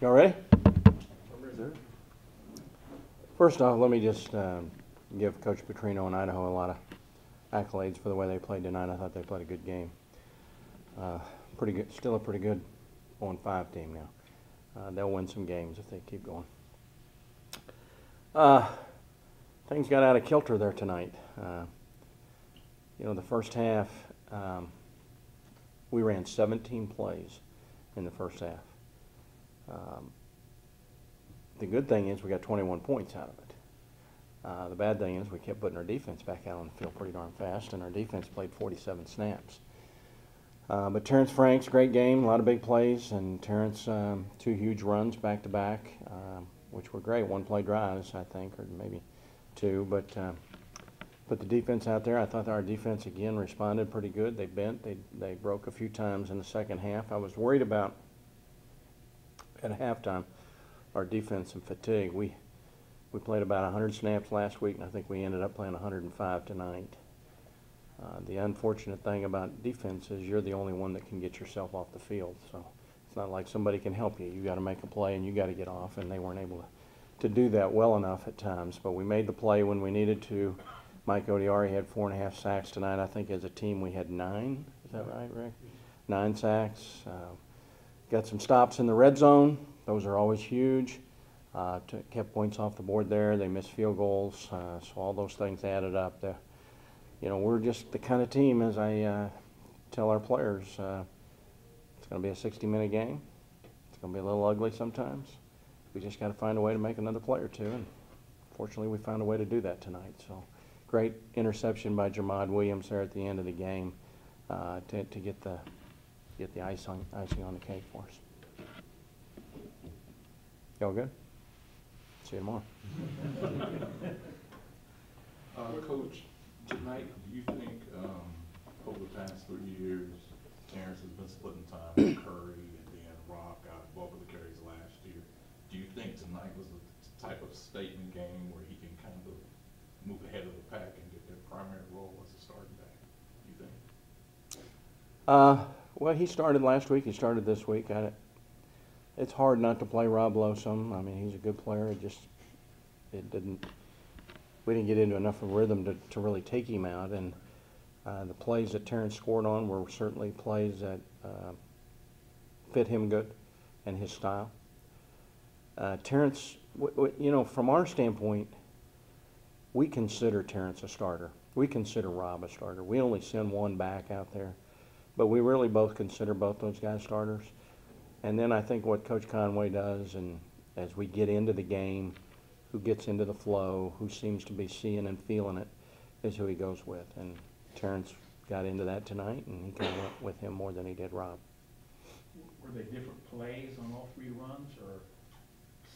Y'all ready? First off, let me just give Coach Petrino and Idaho a lot of accolades for the way they played tonight. I thought they played a good game. Pretty good, still a pretty good 0-5 team now. They'll win some games if they keep going. Things got out of kilter there tonight. The first half, we ran 17 plays in the first half. The good thing is we got 21 points out of it. The bad thing is we kept putting our defense back out on the field pretty darn fast, and our defense played 47 snaps. But Terrence Frank's great game, a lot of big plays, and Terrence 2 huge runs back-to-back, which were great. 1-play drives, I think, or maybe 2. But put the defense out there. I thought our defense, again, responded pretty good. They bent. They broke a few times in the second half. I was worried about, at halftime, our defense and fatigue. We played about 100 snaps last week, and I think we ended up playing 105 tonight. The unfortunate thing about defense is you're the only one that can get yourself off the field. So it's not like somebody can help you. You got to make a play and you got to get off, and they weren't able to do that well enough at times. But we made the play when we needed to. Mike Odiari had 4.5 sacks tonight. I think as a team we had 9. Is that right, Rick? 9 sacks. Got some stops in the red zone. Those are always huge. Kept points off the board there. They missed field goals. So all those things added up. We're just the kind of team, as I tell our players, it's going to be a 60-minute game. It's going to be a little ugly sometimes. We just got to find a way to make another play or two, and fortunately we found a way to do that tonight. So great interception by Jermod Williams there at the end of the game to get the icing on the cake for us. Y'all good? See you tomorrow. Coach, tonight, do you think over the past 3 years, Terrence has been splitting time with Curry and then Rob got both of the carries last year? Do you think tonight was a type of statement game where he can kind of move ahead of the pack and get their primary role as a starting back, do you think? Well, he started last week. He started this week. It's hard not to play Rob Lowsome. I mean, he's a good player. We didn't get into enough of a rhythm to really take him out. And the plays that Terrence scored on were certainly plays that fit him good and his style. Terrence, from our standpoint, we consider Terrence a starter. We consider Rob a starter. We only send one back out there, but we really both consider both those guys starters. And then I think what Coach Conway does, and as we get into the game, who gets into the flow, who seems to be seeing and feeling it, is who he goes with. And Terrence got into that tonight, and he kind of went with him more than he did Rob. Were they different plays on all 3 runs, or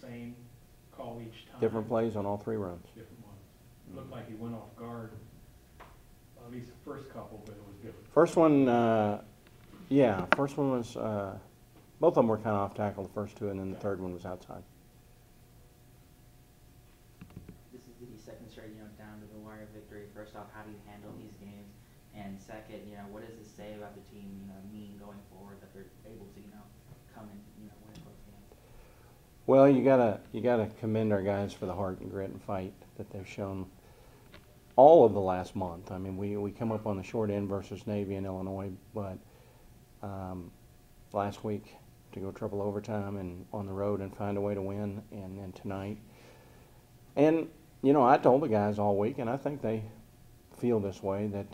same call each time? Different plays on all 3 runs. Different ones. It looked like he went off guard, at least the first couple, but it was different. First one, first one was, both of them were kind of off tackle, the first 2, and then the third one was outside. This is the second straight, down to the wire victory. First off, how do you handle these games? And second, what does this say about the team, going forward, that they're able to, come and, win close games? Well, you gotta commend our guys for the heart and grit and fight that they've shown all of the last month. I mean, we come up on the short end versus Navy and Illinois, but last week to go triple overtime and on the road and find a way to win, and then tonight. And, I told the guys all week, and I think they feel this way, that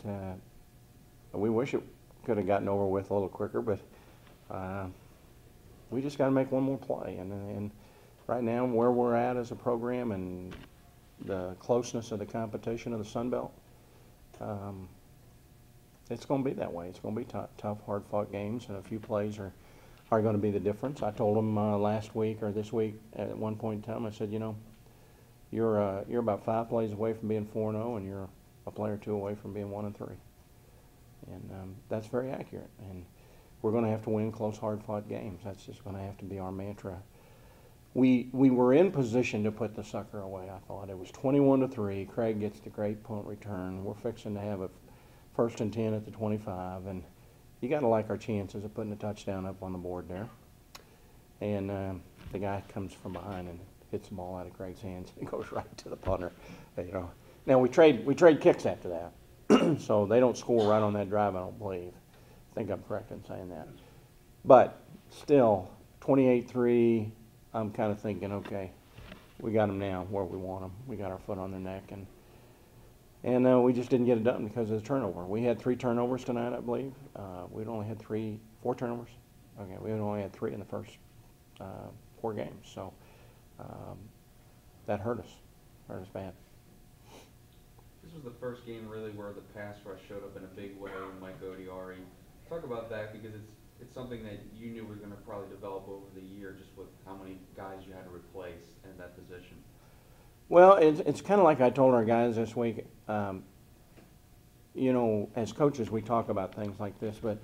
we wish it could have gotten over with a little quicker, but we just got to make one more play. And right now, where we're at as a program and the closeness of the competition of the Sun Belt, it's going to be that way. It's going to be tough, hard-fought games, and a few plays are going to be the difference. I told them last week or this week at one point in time, I said, you're about 5 plays away from being 4-0, and you're a play or 2 away from being 1-3. And that's very accurate. And we're going to have to win close, hard-fought games. That's just going to have to be our mantra. We were in position to put the sucker away, I thought. It was 21-3. Craig gets the great punt return. We're fixing to have a 1st and 10 at the 25. And you got to like our chances of putting a touchdown up on the board there. and the guy comes from behind and hits the ball out of Greg's hands. It goes right to the punter. You know. Now we trade kicks after that, so they don't score right on that drive. I don't believe. I think I'm correct in saying that. But still, 28-3. I'm kind of thinking, okay, we got them now where we want them. We got our foot on their neck, and we just didn't get it done because of the turnover. We had 3 turnovers tonight, I believe. We'd only had 4 turnovers. Okay, we had only had 3 in the first 4 games, so that hurt us bad. This was the first game really where the pass rush showed up in a big way with Mike Odiari. Talk about that because it's something that you knew was going to probably develop over the year, just with how many guys you had to replace in that position. Well, it's kind of like I told our guys this week. You know, as coaches, we talk about things like this, but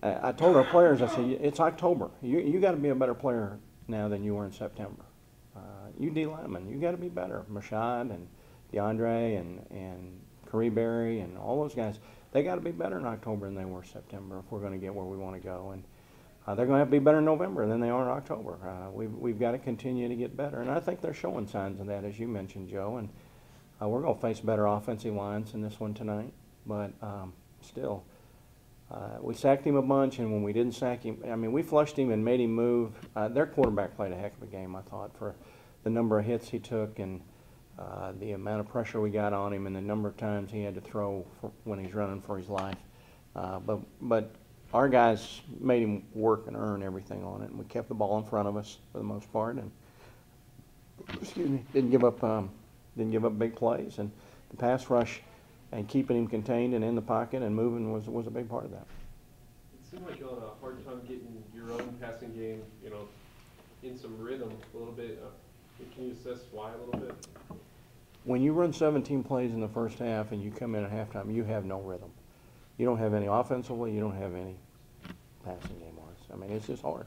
I told our players, I said, it's October. You got to be a better player now than you were in September. You D linemen, you got to be better. Mashad and DeAndre and Curryberry and all those guys, they got to be better in October than they were in September if we're going to get where we want to go. And they're going to have to be better in November than they are in October. We've got to continue to get better, and I think they're showing signs of that, as you mentioned, Joe. And we're going to face better offensive lines in this one tonight, but still, we sacked him a bunch, and when we didn't sack him, I mean, we flushed him and made him move. Their quarterback played a heck of a game, I thought, for the number of hits he took and the amount of pressure we got on him and the number of times he had to throw when he's running for his life. But our guys made him work and earn everything on it, and we kept the ball in front of us for the most part, and didn't give up big plays. And the pass rush and keeping him contained and in the pocket and moving was a big part of that. It seemed like you had a hard time getting your own passing game, you know, in some rhythm a little bit. Can you assess why a little bit? When you run 17 plays in the first half and you come in at halftime, you have no rhythm. You don't have any offensively. You don't have any passing game-wise. I mean, it's just hard.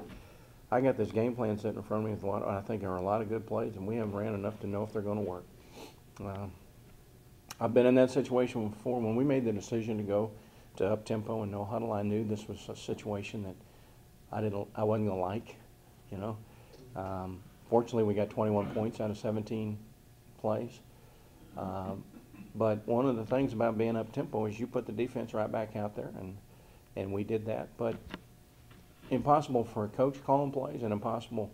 I got this game plan sitting in front of me with I think there are a lot of good plays, and we haven't ran enough to know if they're going to work. I've been in that situation before. When we made the decision to go to up-tempo and no huddle, I knew this was a situation that I wasn't going to like, you know. Fortunately, we got 21 points out of 17 plays. But one of the things about being up-tempo is you put the defense right back out there, and we did that. But impossible for a coach calling plays and impossible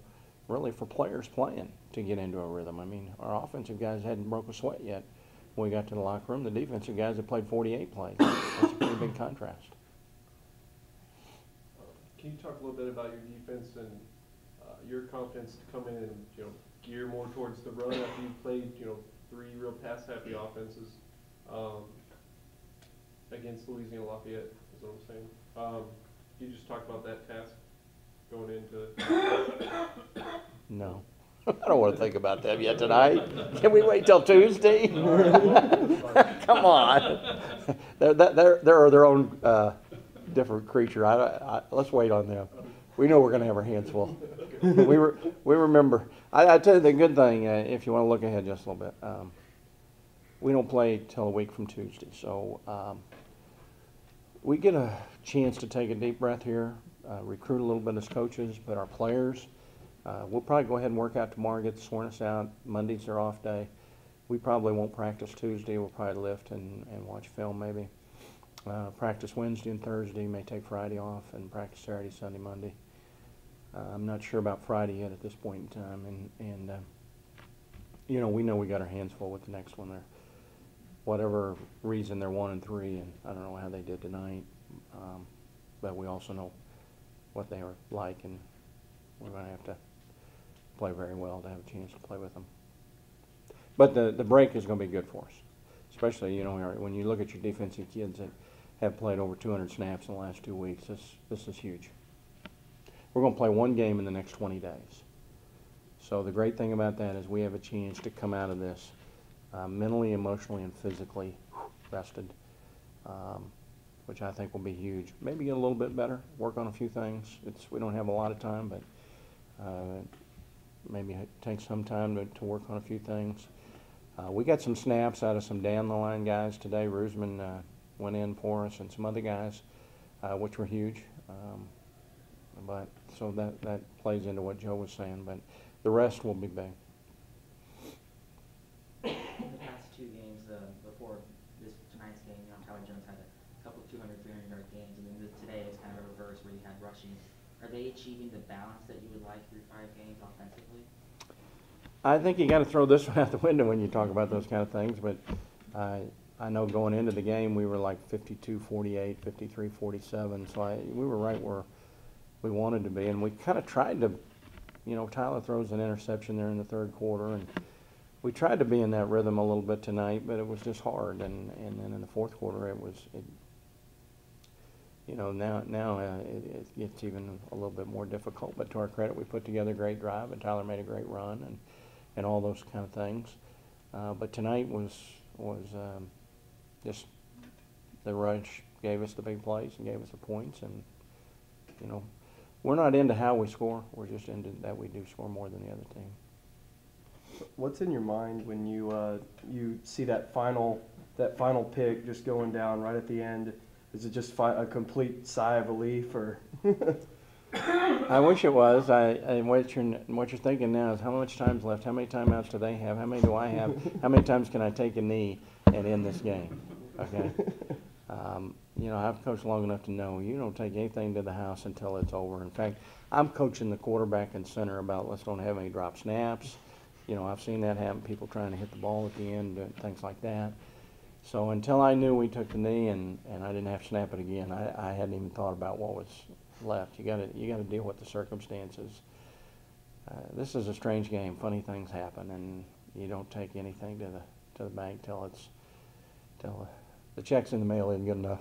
really for players playing to get into a rhythm. I mean, our offensive guys hadn't broke a sweat yet when we got to the locker room. The defensive guys had played 48 plays. That's a pretty big contrast. Can you talk a little bit about your defense and your confidence to come in and, you know, gear more towards the run after you've played, you know, 3 real pass-happy offenses against Louisiana Lafayette, is what I'm saying. Can you just talk about that task going into No. I don't want to think about that yet tonight. Can we wait till Tuesday? Come on. They're their own different creature. Let's wait on them. We know we're going to have our hands full. We remember. I tell you the good thing, if you want to look ahead just a little bit, we don't play till a week from Tuesday. So we get a chance to take a deep breath here, recruit a little bit as coaches, but our players, we'll probably go ahead and work out tomorrow, get the soreness out. Monday's their off day. We probably won't practice Tuesday. We'll probably lift and watch film maybe. Practice Wednesday and Thursday, may take Friday off, and practice Saturday, Sunday, Monday. I'm not sure about Friday yet at this point in time, and you know we got our hands full with the next one. There, whatever reason they're 1-3, and I don't know how they did tonight, but we also know what they are like, and we're going to have to play very well to have a chance to play with them. But the break is going to be good for us, especially when you look at your defensive kids that have played over 200 snaps in the last 2 weeks. This is huge. We're going to play one game in the next 20 days. So the great thing about that is we have a chance to come out of this mentally, emotionally, and physically rested, which I think will be huge. Maybe get a little bit better, work on a few things. We don't have a lot of time, but maybe take some time to work on a few things. We got some snaps out of some down-the-line guys today. Rusman went in for us and some other guys, which were huge. But so that plays into what Joe was saying, but the rest will be big. In the past two games, before tonight's game, Tyler Jones had a couple 200, 300-yard games, and then today it's kind of a reverse where you had rushing. Are they achieving the balance that you would like through 5 games offensively? I think you got to throw this one out the window when you talk about those kind of things, but I know going into the game we were like 52-48, 53-47, so we were right where we wanted to be, and we kind of tried to, Tyler throws an interception there in the third quarter, and we tried to be in that rhythm a little bit tonight, but it was just hard, and then in the fourth quarter now it gets even a little bit more difficult, but to our credit, we put together a great drive, and Tyler made a great run, and all those kind of things. But tonight was just the rush gave us the big plays and gave us the points, and we're not into how we score. We're just into that we do score more than the other team. What's in your mind when you see that final pick just going down right at the end? Is it just a complete sigh of relief, or? I wish it was. And what you're thinking now is how much time's left? How many timeouts do they have? How many do I have? How many times can I take a knee and end this game? Okay. I've coached long enough to know you don't take anything to the house until it's over. In fact, I'm coaching the quarterback and center about let's don't have any drop snaps. I've seen that happen. People trying to hit the ball at the end, things like that. So until I knew we took the knee and I didn't have to snap it again, I hadn't even thought about what was left. You got to deal with the circumstances. This is a strange game. Funny things happen, and you don't take anything to the bank till the check's in the mail isn't good enough.